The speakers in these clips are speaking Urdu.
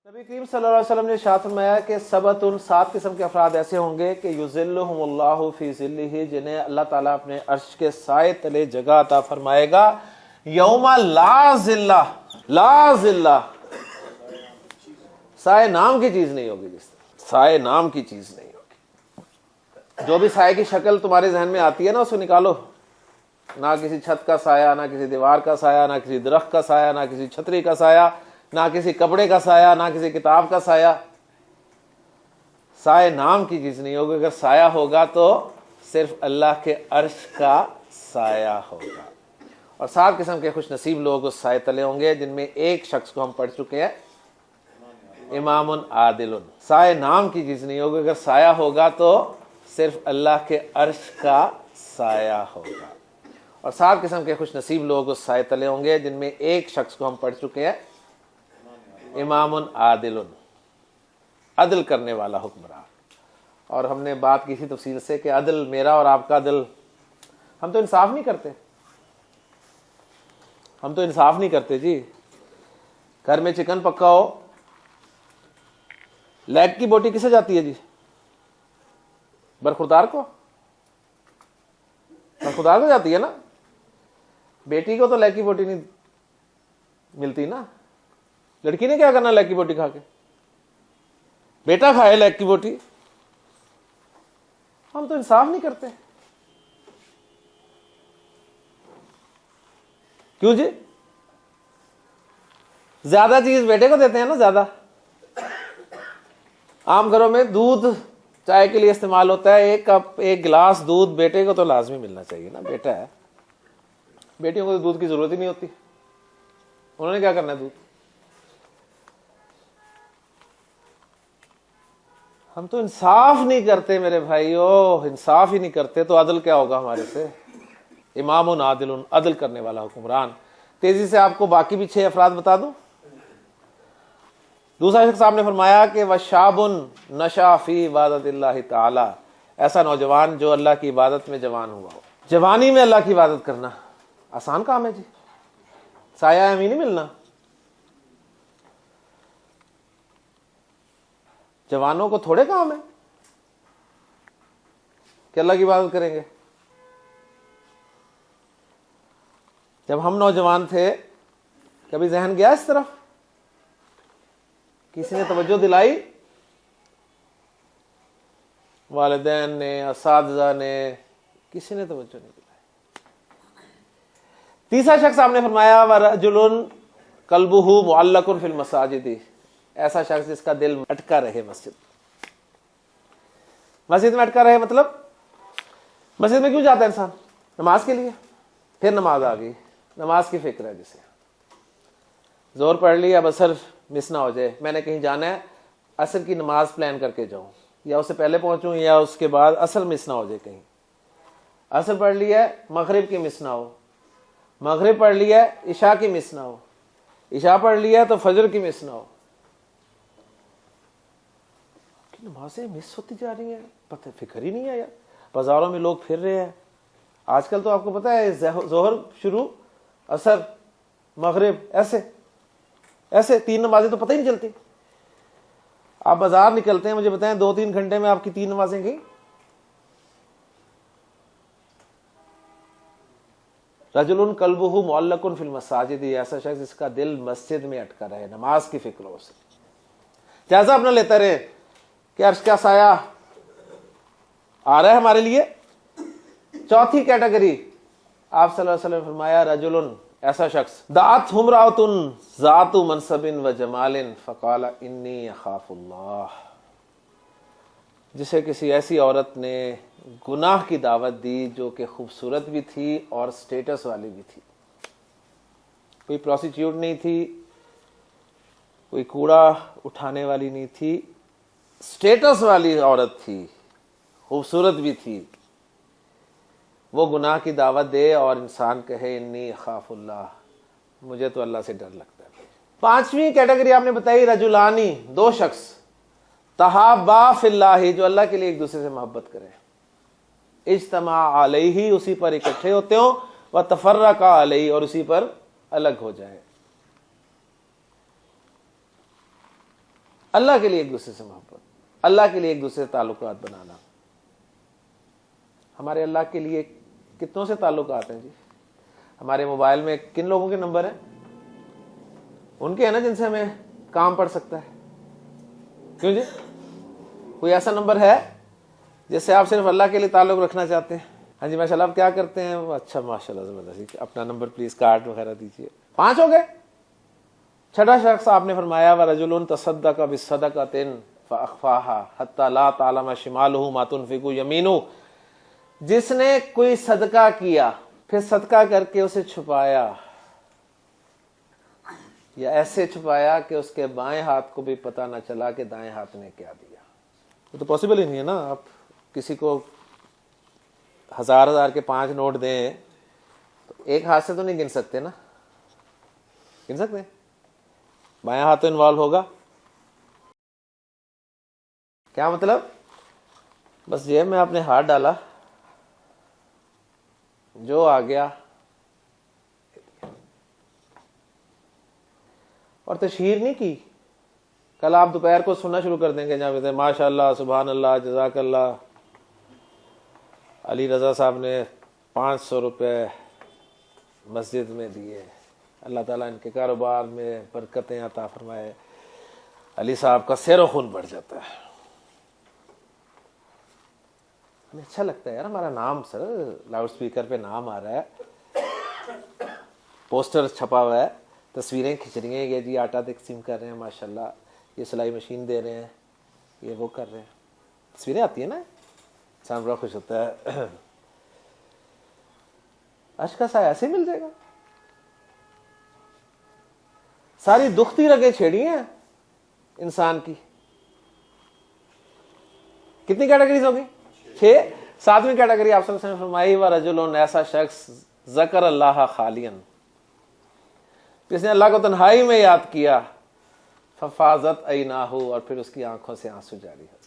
نبی کریم صلی اللہ علیہ وسلم نے ارشاد فرمایا کہ سبعۃ، 7 قسم کے افراد ایسے ہوں گے کہ یظلھم اللہ فی ظلہ، جنہیں اللہ تعالیٰ اپنے عرش کے سائے تلے جگہ عطا فرمائے گا، یوم لا ظلہ، لا ظلہ، سائے نام کی چیز نہیں ہوگی، جس طرح سائے نام کی چیز نہیں ہوگی۔ جو بھی سائے کی شکل تمہارے ذہن میں آتی ہے نا، اس کو نکالو، نہ کسی چھت کا سایہ، نہ کسی دیوار کا سایہ، نہ کسی درخت کا سایہ، نہ کسی چھتری کا سایہ، نہ کسی کپڑے کا سایہ، نہ کسی کتاب کا سایہ۔ سایہ نام کی چیز نہیں ہوگی، اگر سایہ ہوگا تو صرف اللہ کے عرش کا سایہ ہوگا۔ اور 7 قسم کے خوش نصیب لوگ اس سائے تلے ہوں گے، جن میں ایک شخص کو ہم پڑھ چکے ہیں، امام عادل۔ سایہ نام کی چیز نہیں ہوگی، اگر سایہ ہوگا تو صرف اللہ کے عرش کا سایہ ہوگا۔ اور 7 قسم کے خوش نصیب لوگ اس سائے تلے ہوں گے، جن میں ایک شخص کو ہم پڑھ چکے ہیں، امام عادل، عدل کرنے والا حکمران۔ اور ہم نے بات کی تھی تفصیل سے کہ عدل، میرا اور آپ کا عدل، ہم تو انصاف نہیں کرتے، ہم تو انصاف نہیں کرتے جی۔ گھر میں چکن پکا ہو، لیگ کی بوٹی کسے جاتی ہے جی؟ برخوردار کو، برخوردار کو جاتی ہے نا، بیٹی کو تو لیگ کی بوٹی نہیں ملتی نا۔ لڑکی نے کیا کرنا لیگ کی بوٹی کھا کے؟ بیٹا کھائے لیگ کی بوٹی۔ ہم تو انصاف نہیں کرتے، کیوں جی؟ زیادہ چیز بیٹے کو دیتے ہیں نا، زیادہ۔ عام گھروں میں دودھ چائے کے لیے استعمال ہوتا ہے، 1 کپ 1 گلاس دودھ بیٹے کو تو لازمی ملنا چاہیے نا، بیٹا ہے۔ بیٹیوں کو تو دودھ کی ضرورت ہی نہیں ہوتی، انہوں نے کیا کرنا ہے دودھ؟ ہم تو انصاف نہیں کرتے میرے بھائیو، انصاف ہی نہیں کرتے، تو عدل کیا ہوگا ہمارے سے؟ امام عادل، عدل کرنے والا حکمران۔ تیزی سے آپ کو باقی بھی 6 افراد بتا دوں۔ دوسرا شخص آپ نے فرمایا کہ وشاب نشا فی عبادت اللہ تعالی، ایسا نوجوان جو اللہ کی عبادت میں جوان ہوا ہو۔ جوانی میں اللہ کی عبادت کرنا آسان کام ہے جی، سایہ ہمیں نہیں ملنا۔ جوانوں کو تھوڑے کام ہے کہ اللہ کی عبادت کریں گے۔ جب ہم نوجوان تھے، کبھی ذہن گیا اس طرف؟ کسی نے توجہ دلائی؟ والدین نے، اساتذہ نے، کسی نے توجہ نہیں دلائی۔ تیسرا شخص آپ نے فرمایا وَرَجُلٌ قَلْبُهُ مُعَلَّقٌ فِي الْمَسَاجِدِ، ایسا شخص جس کا دل اٹکا رہے مسجد میں اٹکا رہے، مطلب مسجد میں کیوں جاتا ہے انسان؟ نماز کے لیے۔ پھر نماز آ گئی، نماز کی فکر ہے جسے، زور پڑھ لی، اب عصر مس نہ ہو جائے، میں نے کہیں جانا ہے، عصر کی نماز پلان کر کے جاؤں، یا اس سے پہلے پہنچوں یا اس کے بعد، عصر مس نہ ہو جائے کہیں۔ عصر پڑھ لی ہے، مغرب کی مس نہ ہو، مغرب پڑھ لی ہے، عشاء کی مس نہ ہو، عشاء پڑھ لی ہے تو فجر کی مس نہ ہو۔ نمازیں مس ہوتی جا رہی ہیں، پتہ فکر ہی نہیں ہے یار۔ بازاروں میں لوگ پھر رہے ہیں آج کل، تو آپ کو پتہ ہے ظہر شروع، عصر، مغرب، ایسے 3 نمازیں تو پتہ ہی نہیں چلتی۔ آپ بازار نکلتے ہیں، مجھے بتائیں 2-3 گھنٹے میں آپ کی 3 نمازیں گئیں؟ رجل قلبہ معلق فی المساجد، ایسا شخص جس کا دل مسجد میں اٹکا رہے، نماز کی فکر ہو سے۔ جائزہ اپنا لیتا رہے کہ عرش کا سایہ آ رہا ہے ہمارے لیے۔ چوتھی کیٹیگری آپ صلی اللہ علیہ وسلم نے فرمایا رجل، ایسا شخص دعت امرأۃ ذات منصب و جمال فقال انی اخاف اللہ، جسے کسی ایسی عورت نے گناہ کی دعوت دی جو کہ خوبصورت بھی تھی اور سٹیٹس والی بھی تھی۔ کوئی پروسٹیٹیوٹ نہیں تھی، کوئی کوڑا اٹھانے والی نہیں تھی، سٹیٹس والی عورت تھی، خوبصورت بھی تھی۔ وہ گناہ کی دعوت دے اور انسان کہے انی اخاف اللہ، مجھے تو اللہ سے ڈر لگتا ہے۔ 5ویں کیٹیگری آپ نے بتائی رجلانی، 2 شخص تحابا فی اللہ، جو اللہ کے لیے ایک دوسرے سے محبت کریں، اجتماع علیہ، اسی پر اکٹھے ہوتے ہوں، وتفرقا علیہ، اور اسی پر الگ ہو جائیں۔ اللہ کے لیے ایک دوسرے سے محبت، اللہ کے لیے ایک دوسرے سے تعلقات بنانا. ہمارے اللہ کے لیے کتنوں سے تعلقات ہیں جی؟ ہمارے موبائل میں کن لوگوں کے نمبر ہیں؟ ان کے ہیں نا جن سے ہمیں کام پڑ سکتا ہے. کیوں جی؟ کوئی ایسا نمبر ہے جس سے آپ صرف اللہ کے لیے تعلق رکھنا چاہتے ہیں؟ ہاں جی ماشاء اللہ. آپ کیا کرتے ہیں؟ اچھا ماشاء اللہ زبردست. اپنا نمبر پلیز کارڈ وغیرہ دیجیے. 5 ہو گئے. چھٹا شخص آپ نے فرمایا وَرَجُلٌ تَصَدَّقَ بِالصَّدَقَةٍ فَأَخْفَاهَا حَتَّى لَا تَعْلَمَ شِمَالُهُ مَا تُنْفِقُ يَمِينُهُ، جس نے کوئی صدقہ کیا پھر صدقہ کر کے اسے چھپایا، یا ایسے چھپایا کہ اس کے بائیں ہاتھ کو بھی پتہ نہ چلا کہ دائیں ہاتھ نے کیا دیا. وہ تو پاسبل ہی نہیں ہے نا. آپ کسی کو 1000 کے 5 نوٹ دیں تو ایک ہاتھ سے تو نہیں گن سکتے نا. گن سکتے ہیں؟ بایاں ہاتھ تو انوالو ہوگا. کیا مطلب؟ بس جیب میں آپ نے ہاتھ ڈالا، جو آ گیا، اور تشہیر نہیں کی. کل آپ دوپہر کو سننا شروع کر دیں گے جہاں پہ ماشاء اللہ، سبحان اللہ، جزاک اللہ، علی رضا صاحب نے 500 روپے مسجد میں دیے، اللہ تعالیٰ ان کے کاروبار میں برکتیں عطا فرمائے. علی صاحب کا سیر و خون بڑھ جاتا ہے. ہمیں اچھا لگتا ہے یار ہمارا نام، سر لاؤڈ سپیکر پہ نام آ رہا ہے، پوسٹر چھپا ہوا ہے، تصویریں کھنچ رہی ہیں، یہ جی آٹا تقسیم کر رہے ہیں ماشاءاللہ، یہ سلائی مشین دے رہے ہیں، یہ وہ کر رہے ہیں. تصویریں آتی ہیں نا، انسان بڑا خوش ہوتا ہے. عرش کا سایہ ایسے مل جائے گا. ساری دکھتی رگیں چھیڑی ہیں انسان کی. کتنی کیٹیگریز ہوگی؟ 6. 7ویں کیٹیگری آپ صلی اللہ علیہ وسلم نے فرمائی وَرَجُلٌ، ایسا شخص ذکر اللہ خالین، جس نے اللہ کو تنہائی میں یاد کیا، ففاضت عیناہ، اور پھر اس کی آنکھوں سے آنسو جاری ہو.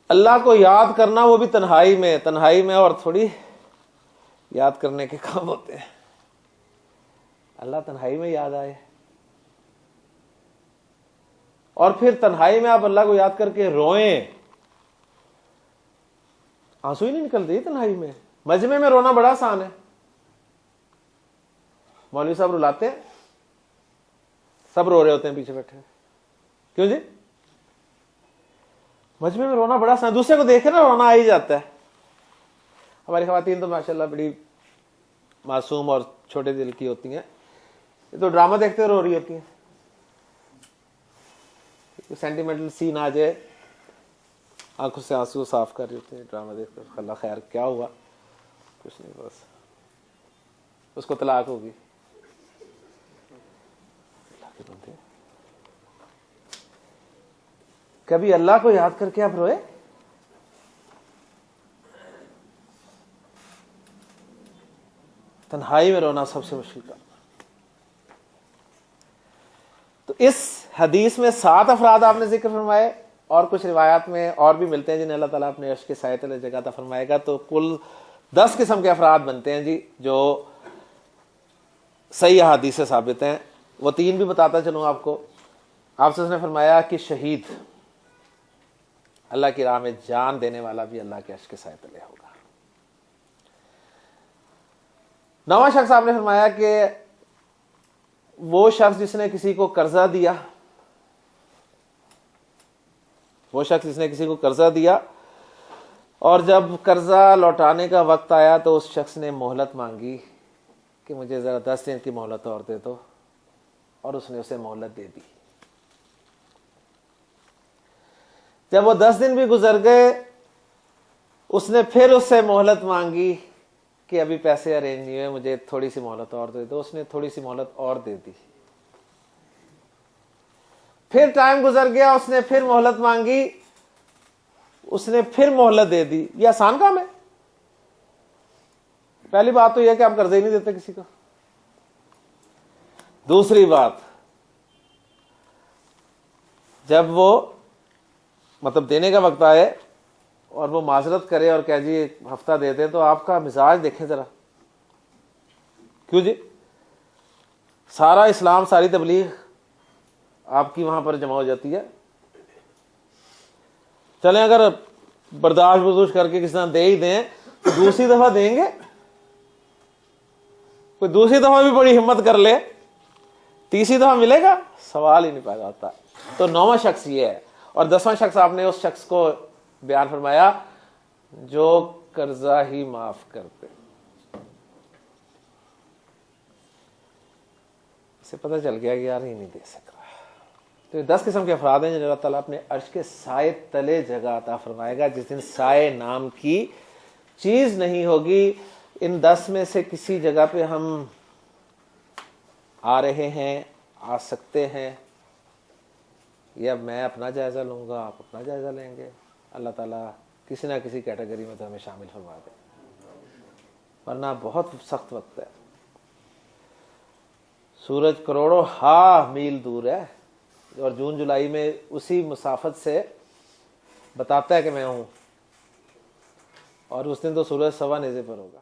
اللہ کو یاد کرنا وہ بھی تنہائی میں، اور تھوڑی یاد کرنے کے کام ہوتے ہیں. اللہ تنہائی میں یاد آئے، اور پھر تنہائی میں آپ اللہ کو یاد کر کے روئیں، آنسو ہی نہیں نکلتے تنہائی میں. مجمع میں رونا بڑا آسان ہے. مولوی صاحب رلاتے ہیں، سب رو رہے ہوتے ہیں پیچھے بیٹھے. کیوں جی؟ مجمع میں رونا بڑا آسان، دوسرے کو دیکھے نا رونا آ ہی جاتا ہے. ہماری خواتین تو ماشاءاللہ بڑی معصوم اور چھوٹے دل کی ہوتی ہیں، یہ تو ڈرامہ دیکھتے رو رہی ہوتی ہیں. سینٹیمنٹل سین آ جائے، آنکھوں سے آنسو صاف کر رہے ہوتے ہیں ڈرامہ دیکھ کر. اللہ خیر، کیا ہوا؟ کچھ نہیں، بس اس کو طلاق ہوگی. اللہ کے بندے، کبھی اللہ کو یاد کر کے آپ روئے؟ تنہائی میں رونا سب سے مشکل کام. تو اس حدیث میں 7 افراد آپ نے ذکر فرمائے، اور کچھ روایات میں اور بھی ملتے ہیں جنہیں اللہ تعالیٰ اپنے عرش کے سائے تلے جگہ عطا فرمائے گا. تو کل 10 قسم کے افراد بنتے ہیں جی جو صحیح احادیث سے ثابت ہیں. وہ 3 بھی بتاتا چلوں آپ کو. آپ سے اس نے فرمایا کہ شہید، اللہ کی راہ میں جان دینے والا بھی اللہ کے عرش کے سائے تلے ہوگا. 9واں شخص آپ نے فرمایا کہ وہ شخص جس نے کسی کو قرضہ دیا، اور جب قرضہ لوٹانے کا وقت آیا تو اس شخص نے مہلت مانگی کہ مجھے ذرا 10 دن کی مہلت اور دے دو، اور اس نے اسے مہلت دے دی. جب وہ 10 دن بھی گزر گئے، اس نے پھر اس سے مہلت مانگی کہ ابھی پیسے ارینج نہیں ہوئے، مجھے تھوڑی سی مہلت اور دے دو. اس نے تھوڑی سی مہلت اور دے دی. پھر ٹائم گزر گیا، اس نے پھر مہلت مانگی، اس نے پھر مہلت دے دی. یہ آسان کام ہے؟ پہلی بات تو یہ کہ آپ قرضے ہی نہیں دیتے کسی کو. دوسری بات، جب وہ مطلب دینے کا وقت آئے اور وہ معذرت کرے اور کہہ جی ایک ہفتہ دے دیں، تو آپ کا مزاج دیکھیں ذرا. کیوں جی؟ سارا اسلام، ساری تبلیغ آپ کی وہاں پر جمع ہو جاتی ہے. چلیں اگر برداشت کر کے کسی طرح دے ہی دیں تو دوسری دفعہ دیں گے؟ کوئی دوسری دفعہ بھی بڑی ہمت کر لے، تیسری دفعہ ملے گا؟ سوال ہی نہیں پیدا ہوتا. تو 9واں شخص یہ ہے. اور 10واں شخص آپ نے اس شخص کو بیان فرمایا جو قرضہ ہی معاف کرتے. اسے پتہ چل گیا کہ یار ہی نہیں دے سک رہا. تو یہ 10 قسم کے افراد ہیں جن اللہ تعالیٰ اپنے عرش کے سائے تلے جگہ عطا فرمائے گا جس دن سائے نام کی چیز نہیں ہوگی. ان 10 میں سے کسی جگہ پہ ہم آ رہے ہیں، آ سکتے ہیں، یا میں اپنا جائزہ لوں گا، آپ اپنا جائزہ لیں گے. اللہ تعالیٰ کسی نہ کسی کیٹیگری میں تو ہمیں شامل فرما دے، ورنہ بہت سخت وقت ہے. سورج کروڑوں میل دور ہے اور جون جولائی میں اسی مسافت سے بتاتا ہے کہ میں ہوں، اور اس دن تو سورج سوا نیزے پر ہوگا.